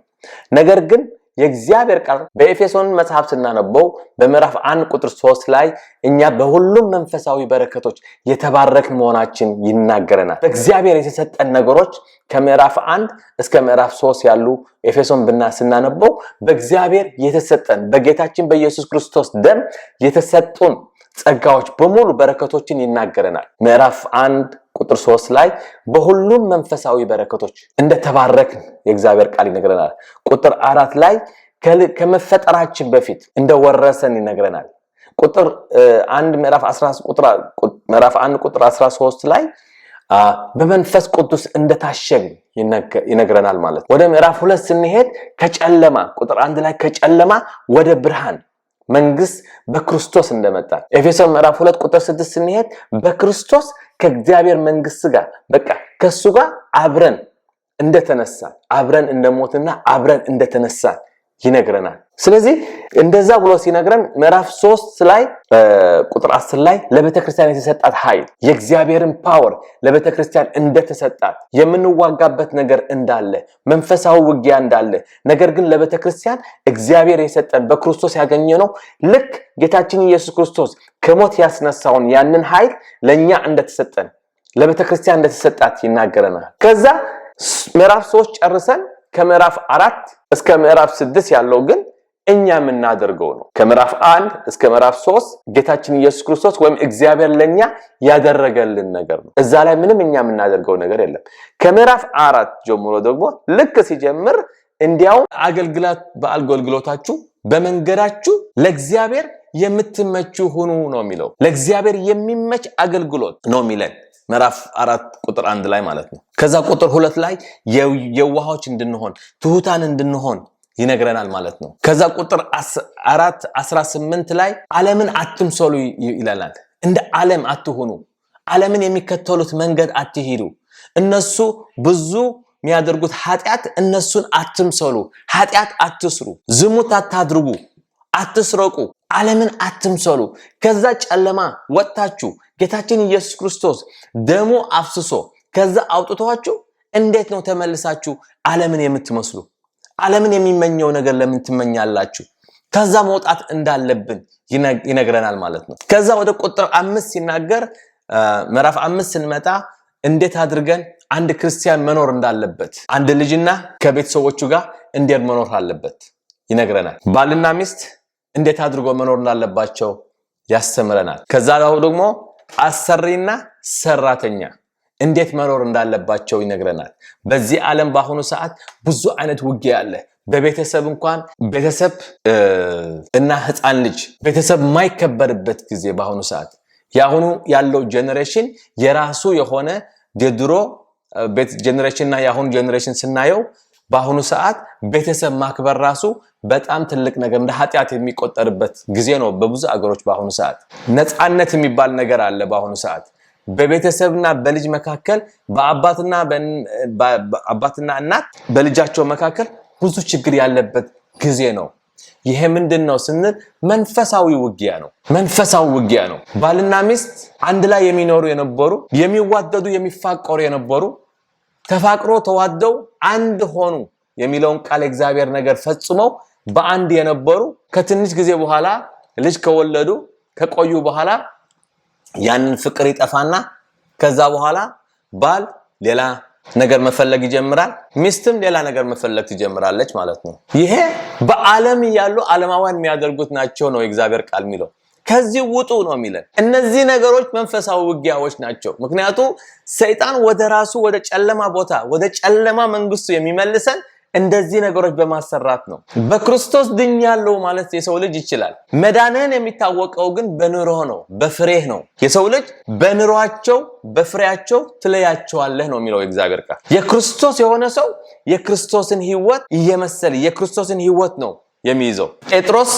ነገር ግን የእግዚአብሔር ቃል በኤፌሶን መጽሐፍ ስናነበው በምዕራፍ 1 ቁጥር 3 ላይ እኛ በሁሉም መንፈሳዊ በረከቶች የተባረክን መሆናችን ይናገረናል። በእግዚአብሔር የተሰጠን ነገሮች ከምዕራፍ 1 እስከ ምዕራፍ 3 ያሉ ኤፌሶን ስናነበው በእግዚአብሔር የተሰጠን በጌታችን በኢየሱስ ክርስቶስ ደም የተሰጡን ጸጋዎች በሙሉ በረከቶችን ይናገረናል። ምዕራፍ 1 ቁጥር 3 ላይ በሁሉም መንፈሳዊ በረከቶች እንደተባረክን የእግዚአብሔር ቃል ይነግረናል። ቁጥር 4 ላይ ከመፈጠራችን በፊት እንደወረሰን ይነግረናል። ቁጥር 1 ምዕራፍ 1 ቁጥር 13 ላይ በመንፈስ ቅዱስ እንደታሸግን ይነግረናል ማለት ነው። ወደ ምዕራፍ 2 ስንሄድ ከጨለማ ቁጥር 1 ላይ ከጨለማ ወደ ብርሃን መንግስት በክርስቶስ እንደመጣ። ኤፌሶን ምዕራፍ 2 ቁጥር 6 ስንሄድ በክርስቶስ ከእግዚአብሔር መንግስት ጋር በቃ ከሱ ጋር አብረን እንደተነሳ አብረን እንደሞትና አብረን እንደተነሳ ይነግረናል። ስለዚህ እንደዛ ብሎ ሲነግረን ምዕራፍ 3 ላይ ቁጥር 10 ላይ ለቤተክርስቲያን የተሰጣት ኃይል የእግዚአብሔርን ፓወር ለቤተክርስቲያን እንደተሰጣት የምንዋጋበት ነገር እንዳለ መንፈሳዊ ውጊያ እንዳለ ነገር ግን ለቤተክርስቲያን እግዚአብሔር የሰጠን በክርስቶስ ያገኘነው ልክ ጌታችን ኢየሱስ ክርስቶስ ከሞት ያስነሳውን ያንን ኃይል ለኛ እንደተሰጠን ለቤተክርስቲያን እንደተሰጣት ይናገረናል። ከዛ ምዕራፍ 3 ጨርሰን ከምዕራፍ 4 እስከ ምዕራፍ 6 ያለው ግን እኛ የምናደርገው ነው። ከምዕራፍ 1 እስከ ምዕራፍ 3 ጌታችን ኢየሱስ ክርስቶስ ወይም እግዚአብሔር ለኛ ያደረገልን ነገር ነው። እዛ ላይ ምንም እኛ የምናደርገው ነገር የለም። ከምዕራፍ 4 ጀምሮ ደግሞ ልክ ሲጀምር እንዲያው በአገልግሎታችሁ በመንገዳችሁ ለእግዚአብሔር የምትመቹ ሁኑ ነው የሚለው። ለእግዚአብሔር የሚመች አገልግሎት ነው የሚለን ምዕራፍ 4 ቁጥር 1 ላይ ማለት ነው። ከዛ ቁጥር 2 ላይ የዋሆች እንድንሆን ትሁታን እንድንሆን ይነግረናል ማለት ነው። ከዛ ቁጥር 4 18 ላይ ዓለምን አትምሰሉ ይላል። እንደ ዓለም አትሆኑ፣ ዓለምን የሚከተሉት መንገድ አትሄዱ፣ እነሱ ብዙ የሚያደርጉት ኃጢአት እነሱን አትምሰሉ፣ ኃጢአት አትስሩ፣ ዝሙት አታድርጉ፣ አትስረቁ፣ ዓለምን አትምሰሉ። ከዛ ጨለማ ወጣችሁ ጌታችን ኢየሱስ ክርስቶስ ደሙ አፍስሶ ከዛ አውጥቷችሁ እንዴት ነው ተመልሳችሁ ዓለምን የምትመስሉ? ዓለምን የሚመኘው ነገር ለምን ትመኛላችሁ? ከዛ መውጣት እንዳለብን ይነግረናል ማለት ነው። ከዛ ወደ ቁጥር 5 ሲናገር ምዕራፍ 5 ስንመጣ እንዴት አድርገን አንድ ክርስቲያን መኖር እንዳለበት አንድ ልጅና ከቤተሰቦቹ ጋር እንዴት መኖር አለበት ይነግረናል። ባልና ሚስት እንዴት አድርጎ መኖር እንዳለባቸው ያስተምረናል። ከዛ ደግሞ አሰሪና ሰራተኛ እንዴት መኖር እንዳለባቸው ይነግረናል። በዚህ ዓለም በአሁኑ ሰዓት ብዙ አይነት ውጊያ አለ። በቤተሰብ እንኳን ቤተሰብ እና ህፃን ልጅ ቤተሰብ ማይከበርበት ጊዜ በአሁኑ ሰዓት ያሁኑ ያለው ጄነሬሽን የራሱ የሆነ የድሮ ጄነሬሽንና ያሁኑ ጄነሬሽን ስናየው በአሁኑ ሰዓት ቤተሰብ ማክበር ራሱ በጣም ትልቅ ነገር እንደ ኃጢያት የሚቆጠርበት ጊዜ ነው። በብዙ አገሮች በአሁኑ ሰዓት ነፃነት የሚባል ነገር አለ። በአሁኑ ሰዓት በቤተሰብና በልጅ መካከል በአባትና እናት በልጃቸው መካከል ብዙ ችግር ያለበት ጊዜ ነው። ይሄ ምንድነው ስንል መንፈሳዊ ውጊያ ነው። መንፈሳዊ ውጊያ ነው። ባልና ሚስት አንድ ላይ የሚኖሩ የነበሩ የሚዋደዱ የሚፋቀሩ የነበሩ ተፋቅሮ ተዋደው አንድ ሆኑ የሚለውን ቃል እግዚአብሔር ነገር ፈጽመው በአንድ የነበሩ ከትንሽ ጊዜ በኋላ ልጅ ከወለዱ ከቆዩ በኋላ ያንን ፍቅር ይጠፋና ከዛ በኋላ ባል ሌላ ነገር መፈለግ ይጀምራል፣ ሚስትም ሌላ ነገር መፈለግ ትጀምራለች ማለት ነው። ይሄ በዓለም ያሉ ዓለማውያን የሚያደርጉት ናቸው ነው እግዚአብሔር ቃል የሚለው። ከዚህ ውጡ ነው የሚለን። እነዚህ ነገሮች መንፈሳዊ ውጊያዎች ናቸው። ምክንያቱም ሰይጣን ወደ ራሱ ወደ ጨለማ ቦታ ወደ ጨለማ መንግስቱ የሚመልሰን እንደዚህ ነገሮች በማሰራት ነው። በክርስቶስ ድኛለሁ ማለት የሰው ልጅ ይችላል። መዳንን የሚታወቀው ግን በኑሮ ነው፣ በፍሬህ ነው። የሰው ልጅ በኑሯቸው በፍሬያቸው ትለያቸዋለህ ነው የሚለው እግዚአብሔር ቃል። የክርስቶስ የሆነ ሰው የክርስቶስን ህይወት እየመሰለ የክርስቶስን ህይወት ነው የሚይዘው። ጴጥሮስ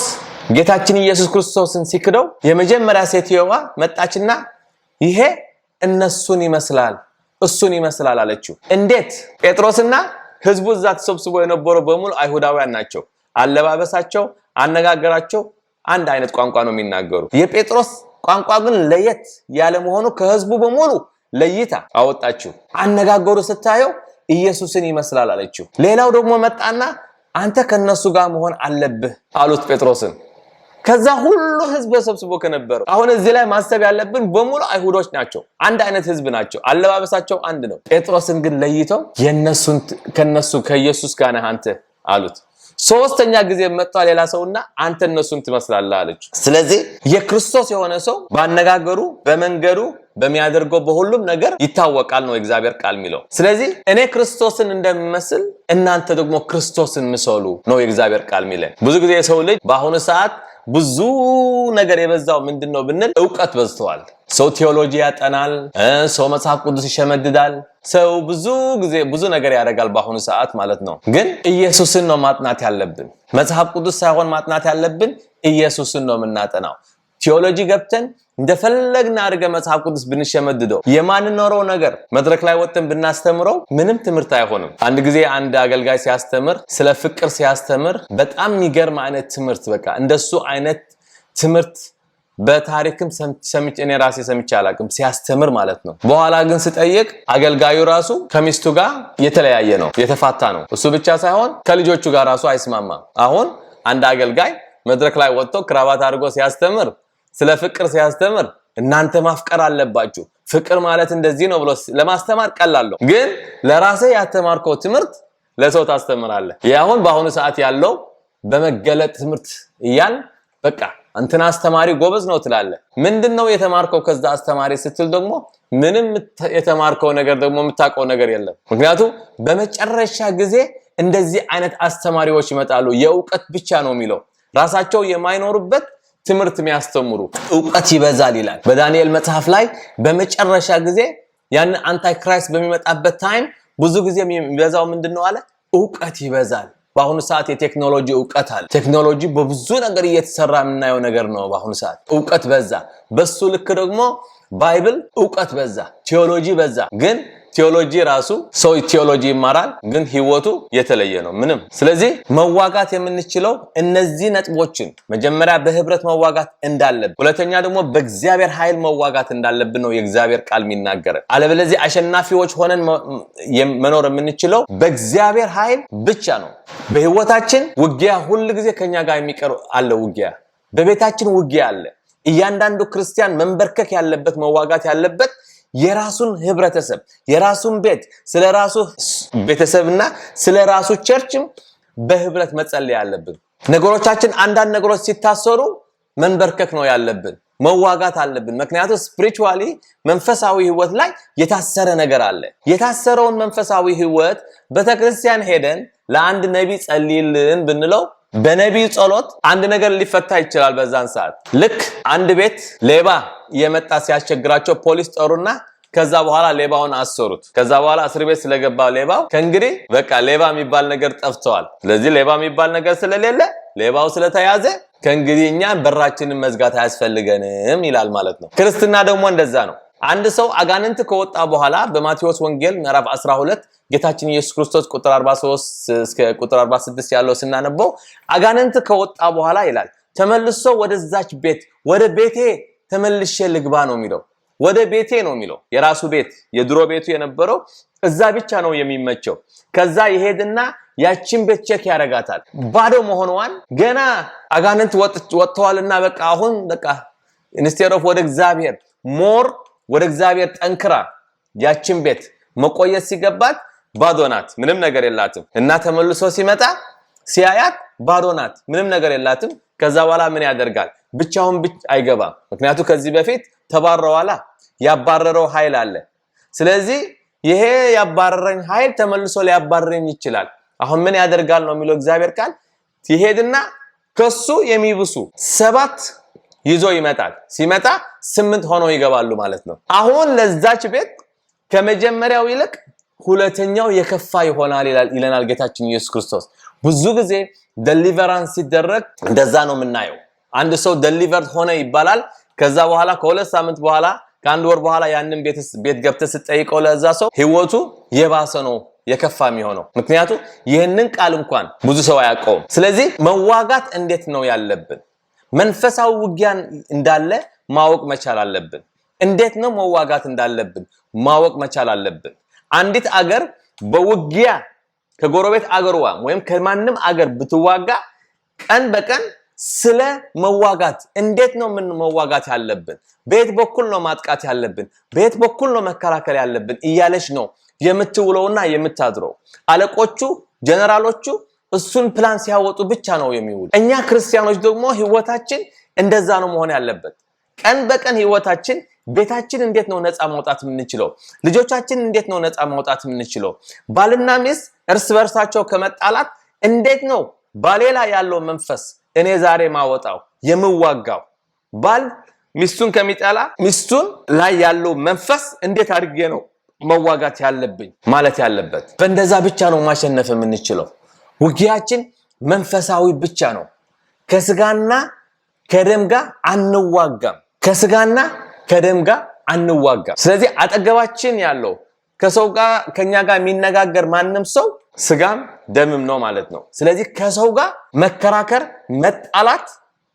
ጌታችን ኢየሱስ ክርስቶስን ሲክደው የመጀመሪያ ሴትየዋ መጣችና ይሄ እነሱን ይመስላል እሱን ይመስላል አለችው። እንዴት? ጴጥሮስና ህዝቡ እዛ ተሰብስቦ የነበሩ በሙሉ አይሁዳውያን ናቸው። አለባበሳቸው፣ አነጋገራቸው አንድ አይነት ቋንቋ ነው የሚናገሩ። የጴጥሮስ ቋንቋ ግን ለየት ያለ መሆኑ ከህዝቡ በሙሉ ለይታ አወጣችው። አነጋገሩ ስታየው ኢየሱስን ይመስላል አለችው። ሌላው ደግሞ መጣና አንተ ከነሱ ጋር መሆን አለብህ አሉት ጴጥሮስን። ከዛ ሁሉ ህዝብ ተሰብስቦ ከነበረው አሁን እዚህ ላይ ማሰብ ያለብን በሙሉ አይሁዶች ናቸው። አንድ አይነት ህዝብ ናቸው። አለባበሳቸው አንድ ነው። ጴጥሮስን ግን ለይተው ከነሱ ከኢየሱስ ጋር ነህ አንተ አሉት። ሶስተኛ ጊዜ መጣ ሌላ ሰውና አንተ እነሱን ትመስላለህ አለችው። ስለዚህ የክርስቶስ የሆነ ሰው ባነጋገሩ በመንገዱ በሚያደርገው በሁሉም ነገር ይታወቃል ነው እግዚአብሔር ቃል የሚለው። ስለዚህ እኔ ክርስቶስን እንደምመስል እናንተ ደግሞ ክርስቶስን ምሰሉ ነው እግዚአብሔር ቃል የሚለው። ብዙ ጊዜ የሰው ልጅ በአሁኑ ሰዓት ብዙ ነገር የበዛው ምንድነው ብንል ዕውቀት በዝቷል። ሰው ቴዎሎጂ ያጠናል፣ ሰው መጽሐፍ ቅዱስ ይሸመድዳል፣ ሰው ብዙ ጊዜ ብዙ ነገር ያደርጋል በአሁኑ ሰዓት ማለት ነው። ግን ኢየሱስን ነው ማጥናት ያለብን። መጽሐፍ ቅዱስ ሳይሆን ማጥናት ያለብን ኢየሱስን ነው የምናጠናው። ቴዎሎጂ ገብተን እንደፈለግና አድርገ መጽሐፍ ቅዱስ ብንሸመድደው የማንኖረው ነገር መድረክ ላይ ወጥተን ብናስተምረው ምንም ትምህርት አይሆንም። አንድ ጊዜ አንድ አገልጋይ ሲያስተምር ስለ ፍቅር ሲያስተምር በጣም የሚገርም አይነት ትምህርት በቃ እንደሱ አይነት ትምህርት በታሪክም ሰምቼ እኔ ራሴ ሰምቼ አላቅም ሲያስተምር ማለት ነው። በኋላ ግን ስጠይቅ አገልጋዩ ራሱ ከሚስቱ ጋር የተለያየ ነው፣ የተፋታ ነው። እሱ ብቻ ሳይሆን ከልጆቹ ጋር ራሱ አይስማማም። አሁን አንድ አገልጋይ መድረክ ላይ ወጥቶ ክራባት አድርጎ ሲያስተምር ስለ ፍቅር ሲያስተምር እናንተ ማፍቀር አለባችሁ ፍቅር ማለት እንደዚህ ነው ብሎ ለማስተማር ቀላል ነው። ግን ለራሴ ያስተማርከው ትምህርት ለሰው ታስተምራለህ። ያሁን በአሁኑ ሰዓት ያለው በመገለጥ ትምህርት ይያል በቃ አንተና አስተማሪ ጎበዝ ነው ትላለህ። ምንድነው የተማርከው ከዛ አስተማሪ ስትል ደግሞ ምንም የተማርከው ነገር ደግሞ የምታውቀው ነገር የለም። ምክንያቱም በመጨረሻ ጊዜ እንደዚህ አይነት አስተማሪዎች ይመጣሉ። የእውቀት ብቻ ነው የሚለው ራሳቸው የማይኖሩበት ትምህርት የሚያስተምሩ ዕውቀት ይበዛል ይላል በዳንኤል መጽሐፍ ላይ። በመጨረሻ ጊዜ ያን አንታይ ክራይስት በሚመጣበት ታይም ብዙ ጊዜ የሚበዛው ምንድነው አለ ዕውቀት ይበዛል። በአሁኑ ሰዓት የቴክኖሎጂ ዕውቀት አለ። ቴክኖሎጂ በብዙ ነገር እየተሰራ የምናየው ነገር ነው። በአሁኑ ሰዓት ዕውቀት በዛ። በሱ ልክ ደግሞ ባይብል ዕውቀት በዛ፣ ቴዎሎጂ በዛ። ግን ቴዎሎጂ ራሱ ሰው ቴዎሎጂ ይማራል፣ ግን ህይወቱ የተለየ ነው ምንም። ስለዚህ መዋጋት የምንችለው እነዚህ ነጥቦችን መጀመሪያ በህብረት መዋጋት እንዳለብን፣ ሁለተኛ ደግሞ በእግዚአብሔር ኃይል መዋጋት እንዳለብን ነው የእግዚአብሔር ቃል የሚናገረን። አለበለዚህ አሸናፊዎች ሆነን መኖር የምንችለው በእግዚአብሔር ኃይል ብቻ ነው። በህይወታችን ውጊያ ሁሉ ጊዜ ከኛ ጋር የሚቀር አለ። ውጊያ በቤታችን ውጊያ አለ። እያንዳንዱ ክርስቲያን መንበርከክ ያለበት መዋጋት ያለበት የራሱን ህብረተሰብ የራሱን ቤት ስለራሱ ቤተሰብና ስለራሱ ቸርችም በህብረት መጸለይ ያለብን። ነገሮቻችን አንዳንድ ነገሮች ሲታሰሩ መንበርከክ ነው ያለብን፣ መዋጋት አለብን። ምክንያቱም ስፒሪቹዋሊ መንፈሳዊ ህይወት ላይ የታሰረ ነገር አለ። የታሰረውን መንፈሳዊ ህይወት በተክርስቲያን ሄደን ለአንድ ነቢይ ጸልይልን ብንለው በነቢዩ ጸሎት አንድ ነገር ሊፈታ ይችላል። በዛን ሰዓት ልክ አንድ ቤት ሌባ የመጣ ሲያስቸግራቸው ፖሊስ ጠሩና ከዛ በኋላ ሌባውን አሰሩት። ከዛ በኋላ እስር ቤት ስለገባ ሌባው ከእንግዲህ በቃ ሌባ የሚባል ነገር ጠፍቷል። ስለዚህ ሌባ የሚባል ነገር ስለሌለ ሌባው ስለተያዘ ከእንግዲህ እኛ በራችንን መዝጋት አያስፈልገንም ይላል ማለት ነው። ክርስትና ደግሞ እንደዛ ነው። አንድ ሰው አጋንንት ከወጣ በኋላ በማቴዎስ ወንጌል ምዕራፍ 12 ጌታችን ኢየሱስ ክርስቶስ ቁጥር 43 እስከ ቁጥር 46 ያለው ስናነበው አጋንንት ከወጣ በኋላ ይላል ተመልሶ ወደዛች ቤት ወደ ቤቴ ተመልሼ ልግባ ነው የሚለው። ወደ ቤቴ ነው የሚለው። የራሱ ቤት የድሮ ቤቱ የነበረው እዛ ብቻ ነው የሚመቸው። ከዛ ይሄድና ያቺን ቤት ቼክ ያረጋታል። ባዶ መሆኗን ገና አጋንንት ወጥተዋልና በቃ አሁን በቃ ኢንስቴድ ኦፍ ወደ እግዚአብሔር ሞር ወደ እግዚአብሔር ጠንክራ ያቺን ቤት መቆየት ሲገባት ባዶ ናት፣ ምንም ነገር የላትም። እና ተመልሶ ሲመጣ ሲያያት ባዶ ናት፣ ምንም ነገር የላትም። ከዛ በኋላ ምን ያደርጋል? ብቻውን አይገባም። ምክንያቱም ከዚህ በፊት ተባረዋላ፣ ያባረረው ኃይል አለ። ስለዚህ ይሄ ያባረረኝ ኃይል ተመልሶ ሊያባረረኝ ይችላል። አሁን ምን ያደርጋል ነው የሚለው እግዚአብሔር ቃል። ይሄድና ከሱ የሚብሱ 7 ይዞ ይመጣል። ሲመጣ 8 ሆነው ይገባሉ ማለት ነው። አሁን ለዛች ቤት ከመጀመሪያው ይልቅ ሁለተኛው የከፋ ይሆናል ይለናል ጌታችን ኢየሱስ ክርስቶስ። ብዙ ጊዜ ዴሊቨራንስ ሲደረግ እንደዛ ነው የምናየው። አንድ ሰው ዴሊቨርድ ሆነ ይባላል። ከዛ በኋላ ከ2 ሳምንት በኋላ ከአንድ ወር በኋላ ያንን ቤት ገብተህ ስትጠይቀው ለዛ ሰው ህይወቱ የባሰ ነው የከፋ የሚሆነው። ምክንያቱም ይህንን ቃል እንኳን ብዙ ሰው አያውቀውም። ስለዚህ መዋጋት እንዴት ነው ያለብን? መንፈሳዊ ውጊያ እንዳለ ማወቅ መቻል አለብን። እንዴት ነው መዋጋት እንዳለብን ማወቅ መቻል አለብን። አንዲት አገር በውጊያ ከጎረቤት አገርዋ ወይም ከማንም አገር ብትዋጋ ቀን በቀን ስለ መዋጋት እንዴት ነው ምን መዋጋት ያለብን፣ በየት በኩል ነው ማጥቃት ያለብን፣ በየት በኩል ነው መከላከል ያለብን እያለች ነው የምትውለውና የምታድረው። አለቆቹ ጀነራሎቹ እሱን ፕላን ሲያወጡ ብቻ ነው የሚውሉ። እኛ ክርስቲያኖች ደግሞ ህይወታችን እንደዛ ነው መሆን ያለበት። ቀን በቀን ህይወታችን ቤታችን እንዴት ነው ነፃ ማውጣት የምንችለው? ልጆቻችን እንዴት ነው ነፃ ማውጣት የምንችለው? ባልና ሚስት እርስ በርሳቸው ከመጣላት እንዴት ነው ባሌላ ያለው መንፈስ እኔ ዛሬ ማወጣው የምዋጋው? ባል ሚስቱን ከሚጠላ ሚስቱን ላይ ያለው መንፈስ እንዴት አድርጌ ነው መዋጋት ያለብኝ ማለት ያለበት? በእንደዛ ብቻ ነው ማሸነፍ የምንችለው። ውጊያችን መንፈሳዊ ብቻ ነው። ከስጋና ከደም ጋር አንዋጋም። ከስጋና ከደም ጋር አንዋጋ። ስለዚህ አጠገባችን ያለው ከሰው ጋር ከኛ ጋር የሚነጋገር ማንም ሰው ስጋም ደምም ነው ማለት ነው። ስለዚህ ከሰው ጋር መከራከር መጣላት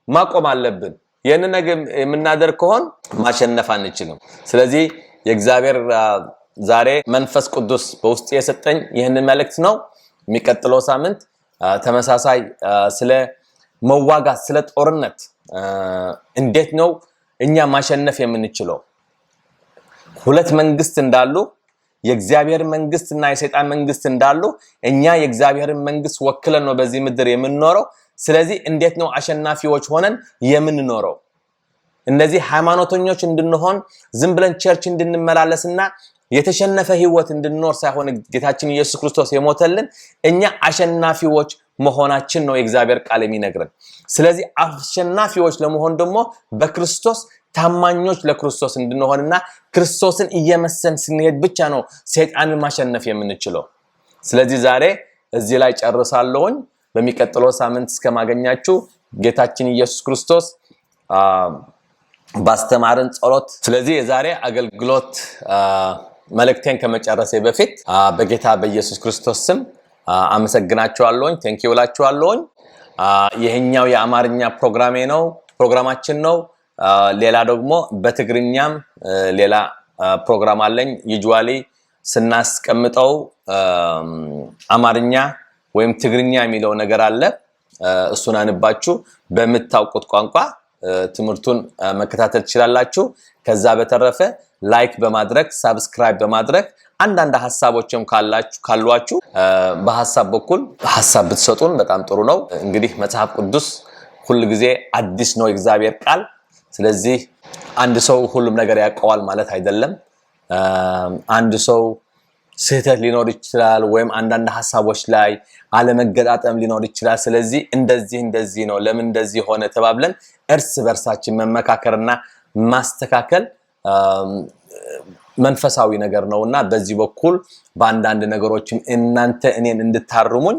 ማቆም አለብን። ይሄን ነገር የምናደርግ ከሆነ ማሸነፍ አንችልም። ስለዚህ የእግዚአብሔር ዛሬ መንፈስ ቅዱስ በውስጥ የሰጠኝ ይሄንን መልእክት ነው። የሚቀጥለው ሳምንት ተመሳሳይ ስለ መዋጋት ስለ ጦርነት እንዴት ነው እኛ ማሸነፍ የምንችለው ሁለት መንግስት እንዳሉ የእግዚአብሔር መንግስትና የሰይጣን መንግስት እንዳሉ እኛ የእግዚአብሔርን መንግስት ወክለን ነው በዚህ ምድር የምንኖረው። ስለዚህ እንዴት ነው አሸናፊዎች ሆነን የምንኖረው? እነዚህ ሃይማኖተኞች እንድንሆን ዝም ብለን ቸርች እንድንመላለስና የተሸነፈ ህይወት እንድንኖር ሳይሆን ጌታችን ኢየሱስ ክርስቶስ የሞተልን እኛ አሸናፊዎች መሆናችን ነው የእግዚአብሔር ቃል የሚነግረን። ስለዚህ አሸናፊዎች ለመሆን ደግሞ በክርስቶስ ታማኞች ለክርስቶስ እንድንሆንና ክርስቶስን እየመሰልን ስንሄድ ብቻ ነው ሰይጣንን ማሸነፍ የምንችለው። ስለዚህ ዛሬ እዚህ ላይ ጨርሳለሁኝ። በሚቀጥለው ሳምንት እስከማገኛችሁ ጌታችን ኢየሱስ ክርስቶስ ባስተማረን ጸሎት። ስለዚህ የዛሬ አገልግሎት መልእክቴን ከመጨረሴ በፊት በጌታ በኢየሱስ ክርስቶስ ስም አመሰግናችኋለሁኝ። ቴንኪው እላችኋለሁኝ። ይሄኛው የአማርኛ ፕሮግራማችን ነው። ሌላ ደግሞ በትግርኛም ሌላ ፕሮግራም አለኝ። ዩጁዋሊ ስናስቀምጠው አማርኛ ወይም ትግርኛ የሚለው ነገር አለ። እሱን አንባችሁ በመታውቁት ቋንቋ ትምህርቱን መከታተል ትችላላችሁ። ከዛ በተረፈ ላይክ በማድረግ ሰብስክራይብ በማድረግ አንዳንድ ሐሳቦችም ካሏችሁ በሐሳብ በኩል ሐሳብ ብትሰጡን በጣም ጥሩ ነው። እንግዲህ መጽሐፍ ቅዱስ ሁሉ ጊዜ አዲስ ነው የእግዚአብሔር ቃል። ስለዚህ አንድ ሰው ሁሉም ነገር ያውቀዋል ማለት አይደለም። አንድ ሰው ስህተት ሊኖር ይችላል ወይም አንዳንድ ሐሳቦች ላይ አለመገጣጠም ሊኖር ይችላል። ስለዚህ እንደዚህ ነው ለምን እንደዚህ ሆነ ተባብለን እርስ በርሳችን መመካከርና ማስተካከል መንፈሳዊ ነገር ነውና በዚህ በኩል በአንዳንድ ነገሮችም እናንተ እኔን እንድታርሙኝ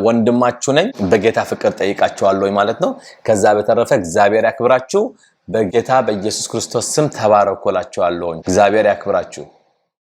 ወንድማችሁ ነኝ። በጌታ ፍቅር ጠይቃችኋለሁ ማለት ነው። ከዛ በተረፈ እግዚአብሔር ያክብራችሁ። በጌታ በኢየሱስ ክርስቶስ ስም ተባረኩላችኋለሁ። እግዚአብሔር ያክብራችሁ።